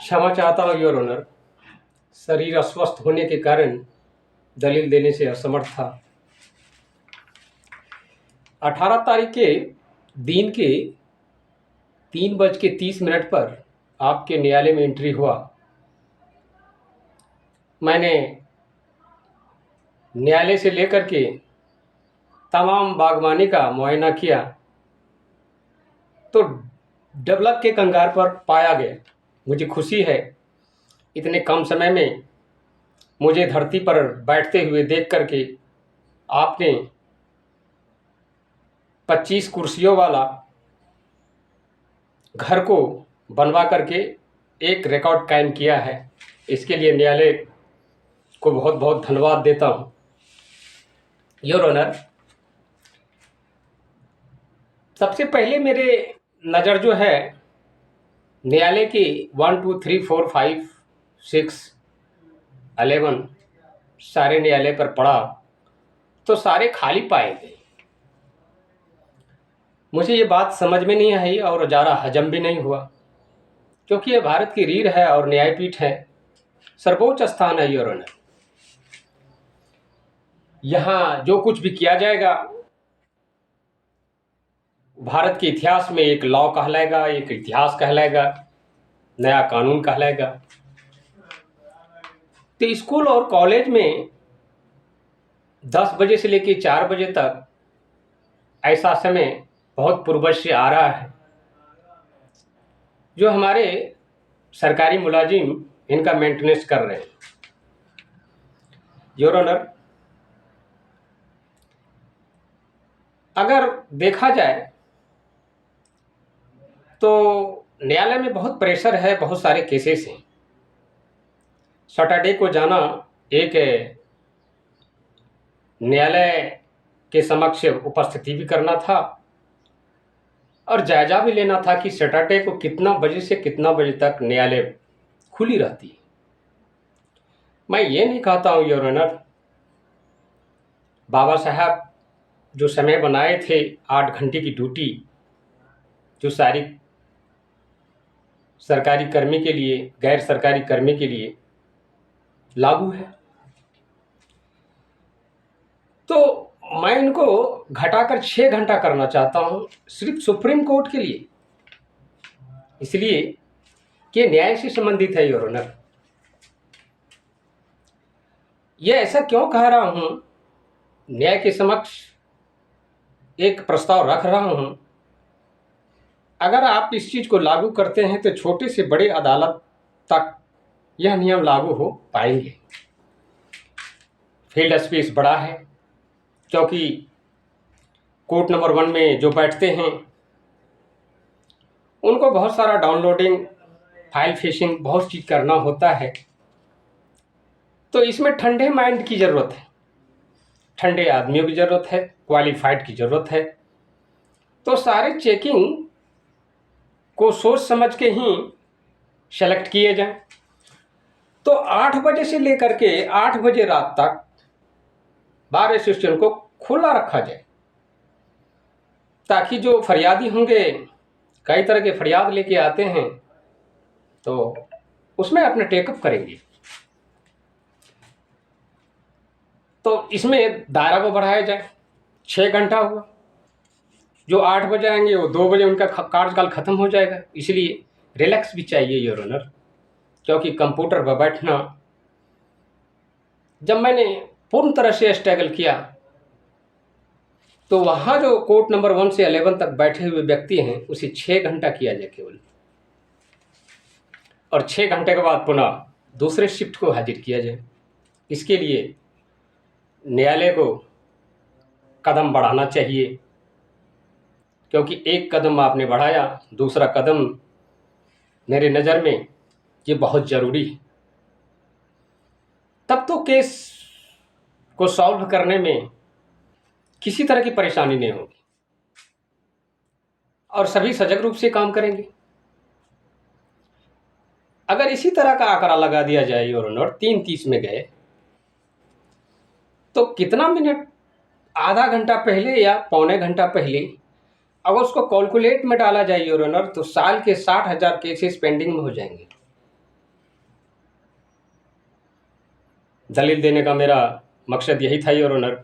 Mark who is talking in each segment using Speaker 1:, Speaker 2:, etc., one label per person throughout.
Speaker 1: क्षमा चाहता हूँ योर ऑनर। शरीर अस्वस्थ होने के कारण दलील देने से असमर्थ था। 18 तारीख के दिन के 3:30 पर आपके न्यायालय में एंट्री हुआ। मैंने न्यायालय से लेकर के तमाम बागवानी का मुआयना किया तो डेवलप के कंगार पर पाया गया। मुझे खुशी है इतने कम समय में मुझे धरती पर बैठते हुए देख करके आपने 25 कुर्सियों वाला घर को बनवा करके एक रिकॉर्ड कायम किया है। इसके लिए न्यायालय को बहुत बहुत धन्यवाद देता हूँ। योर ऑनर, सबसे पहले मेरे नज़र जो है न्यायालय की 1 2 3 4 5 6 11 सारे न्यायालय पर पड़ा तो सारे खाली पाए गए। मुझे ये बात समझ में नहीं आई और ज़्यादा हजम भी नहीं हुआ, क्योंकि ये भारत की रीढ़ है और न्यायपीठ है, सर्वोच्च स्थान है योर ऑनर। यहाँ जो कुछ भी किया जाएगा भारत के इतिहास में एक लॉ कहलाएगा, एक इतिहास कहलाएगा, नया कानून कहलाएगा। तो स्कूल और कॉलेज में 10 बजे से लेकर 4 बजे तक ऐसा समय बहुत पूर्वज से आ रहा है। जो हमारे सरकारी मुलाजिम इनका मेंटेनेंस कर रहे हैं। योर ऑनर, अगर देखा जाए तो न्यायालय में बहुत प्रेशर है, बहुत सारे केसेस हैं। सैटरडे को जाना एक न्यायालय के समक्ष उपस्थिति भी करना था और जायजा भी लेना था कि सैटरडे को कितना बजे से कितना बजे तक न्यायालय खुली रहती है। मैं ये नहीं कहता हूँ योर ऑनर, बाबा साहब जो समय बनाए थे 8 घंटे की ड्यूटी, जो सारी सरकारी कर्मी के लिए, गैर सरकारी कर्मी के लिए लागू है, तो मैं इनको घटाकर 6 घंटा करना चाहता हूँ सिर्फ सुप्रीम कोर्ट के लिए, इसलिए कि न्याय से संबंधित है योर ऑनर। ये ऐसा क्यों कह रहा हूँ, न्याय के समक्ष एक प्रस्ताव रख रहा हूँ। अगर आप इस चीज़ को लागू करते हैं तो छोटे से बड़े अदालत तक यह नियम लागू हो पाएंगे। फील्ड स्पेस बड़ा है, क्योंकि कोर्ट नंबर 1 में जो बैठते हैं उनको बहुत सारा डाउनलोडिंग, फाइल फिशिंग, बहुत चीज़ करना होता है। तो इसमें ठंडे माइंड की ज़रूरत है, ठंडे आदमियों की ज़रूरत है, क्वालिफाइड की ज़रूरत है। तो सारे चेकिंग को सोच समझ के ही सेलेक्ट किए जाएं। तो 8 बजे से लेकर के 8 बजे रात तक बार एसोसिएशन को खुला रखा जाए, ताकि जो फरियादी होंगे, कई तरह के फरियाद लेके आते हैं, तो उसमें अपने टेकअप करेंगे। तो इसमें दायरा को बढ़ाया जाए। 6 घंटा हुआ, जो 8 बजे आएंगे वो 2 बजे उनका कार्यकाल खत्म हो जाएगा। इसलिए रिलैक्स भी चाहिए योर ऑनर, क्योंकि कंप्यूटर पर बैठना, जब मैंने पूर्ण तरह से स्ट्रगल किया तो वहाँ जो कोर्ट नंबर 1 से 11 तक बैठे हुए व्यक्ति हैं उसे 6 घंटा किया जाए केवल, और 6 घंटे के बाद पुनः दूसरे शिफ्ट को हाजिर किया जाए। इसके लिए न्यायालय को कदम बढ़ाना चाहिए, क्योंकि एक कदम आपने बढ़ाया, दूसरा कदम मेरे नज़र में ये बहुत ज़रूरी है। तब तो केस को सॉल्व करने में किसी तरह की परेशानी नहीं होगी और सभी सजग रूप से काम करेंगे। अगर इसी तरह का आंकड़ा लगा दिया जाए योर ऑनर, 3:30 में गए तो कितना मिनट, आधा घंटा पहले या पौने घंटा पहले अगर उसको कैलकुलेट में डाला जाए योर ऑनर, तो साल के 60,000 केसेस पेंडिंग में हो जाएंगे। दलील देने का मेरा मकसद यही था योर ऑनर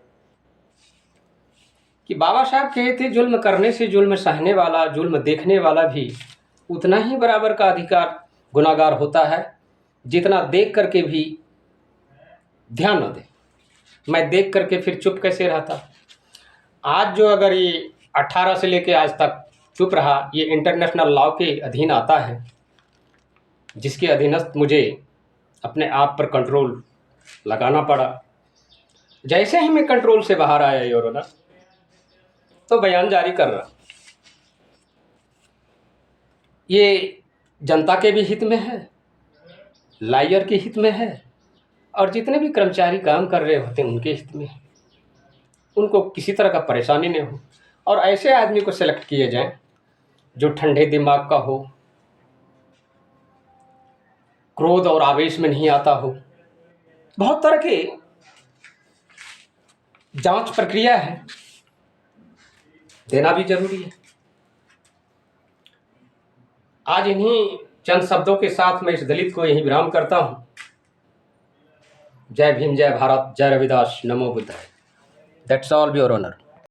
Speaker 1: कि बाबा साहब कहे थे जुल्म करने से जुल्म सहने वाला, जुल्म देखने वाला भी उतना ही बराबर का अधिकार गुनाहगार होता है जितना देख करके भी ध्यान न दे। मैं देख करके फिर चुप कैसे रहता। आज जो अगर ये 18 से लेके आज तक चुप रहा, ये इंटरनेशनल लॉ के अधीन आता है, जिसके अधीनस्थ मुझे अपने आप पर कंट्रोल लगाना पड़ा। जैसे ही मैं कंट्रोल से बाहर आया योर ऑनर, तो बयान जारी कर रहा। ये जनता के भी हित में है, लायर के हित में है, और जितने भी कर्मचारी काम कर रहे होते हैं उनके हित में है। उनको किसी तरह का परेशानी नहीं हो, और ऐसे आदमी को सेलेक्ट किए जाएं जो ठंडे दिमाग का हो, क्रोध और आवेश में नहीं आता हो। बहुत तरह की जांच प्रक्रिया है, देना भी जरूरी है। आज इन्हीं चंद शब्दों के साथ मैं इस दलित को यही विराम करता हूँ। जय भीम, जय भारत, जय रविदास, नमो बुद्धाय। That's all your honour.